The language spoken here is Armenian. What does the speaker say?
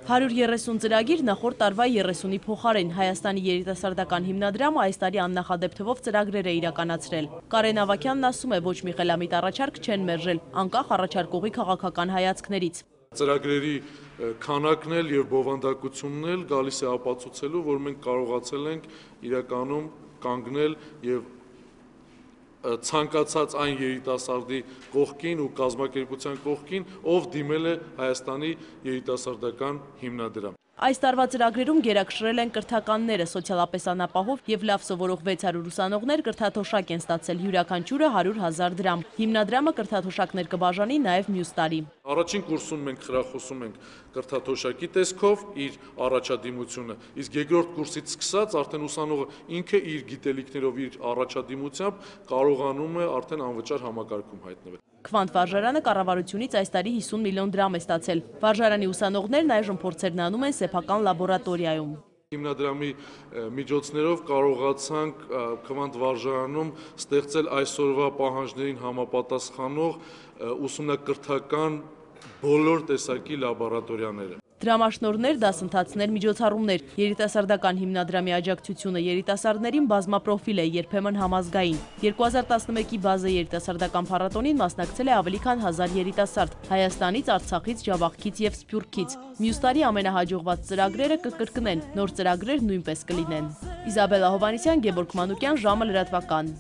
130 ծրագիր նախորդ տարվա 30-ի փոխարեն Հայաստանի երիտասարդական հիմնադրամը այս տարի աննախադեպ թվով ծրագրեր է իրականացրել։ Կարեն Ավագյանն ասում է, ոչ մի խելամիտ առաջարկ չեն մերժել, անկախ առաջարկողի քաղաքական հայացքներից։ Ծրագրերի քանակն էլ եւ բովանդակությունն էլ գալիս է ապացուցելու, որ մենք կարողացել ենք իրականում կանգնել եւ ցանկացած այն երիտասարդի կողքին ու կազմակերպության կողքին, ով դիմել է Հայաստանի երիտասարդական հիմնադրամ։ Այս տարվա ծրագրերում գերակշռել են կրթականները, սոցիալապես անապահով եւ լավ սովորող 600 ուսանողներ կրթաթոշակ են ստացել, յուրաքանչյուրը 100,000 դրամ։ Հիմնադրամը կրթաթոշակներ կբաժանի նաեւ մյուս տարի։ Առաջին կուրսում մենք խրախուսում ենք կրթաթոշակի տեսքով իր առաջադիմությունը, իսկ երկրորդ կուրսից սկսած արդեն ուսանողը ինքը իր գիտելիքներով, իր առաջադիմությամբ կարողանում է արդեն անվճար համակարգում հայտնվել։ Քվանտ վարժարանը կառավարությունից այս տարի 50 միլիոն դրամ է ստացել։ Վարժարանի ուսանողներն այժմ փորձերն անում են սեփական լաբորատորիայում։ Հիմնադրամի միջոցներով կարողացանք Քվանտ վարժարանում ստեղծել այսօրվա պահանջներին համապատասխանող ուսումնակրթական բոլոր տեսակի լաբորատորիաները։ Դրամաշնորհներ, դասընթացներ, միջոցառումներ, երիտասարդական հիմնադրամի աջակցությունը երիտասարդներին բազմապրոֆիլ է, երբեմն համազգային։ 2011-ի բազա երիտասարդական փառատոնին մասնակցել է ավելի քան 1000 երիտասարդ Հայաստանից, Արցախից, Ջավախքից եւ Սփյուռքից։ Մյուս տարի ամենահաջողված ծրագրերը կկրկնեն, նոր ծրագրեր նույնպես կլինեն։ Իզաբելլա Հովհաննիսյան, Գևորգ Մանուկյան, ժամը լրատվական։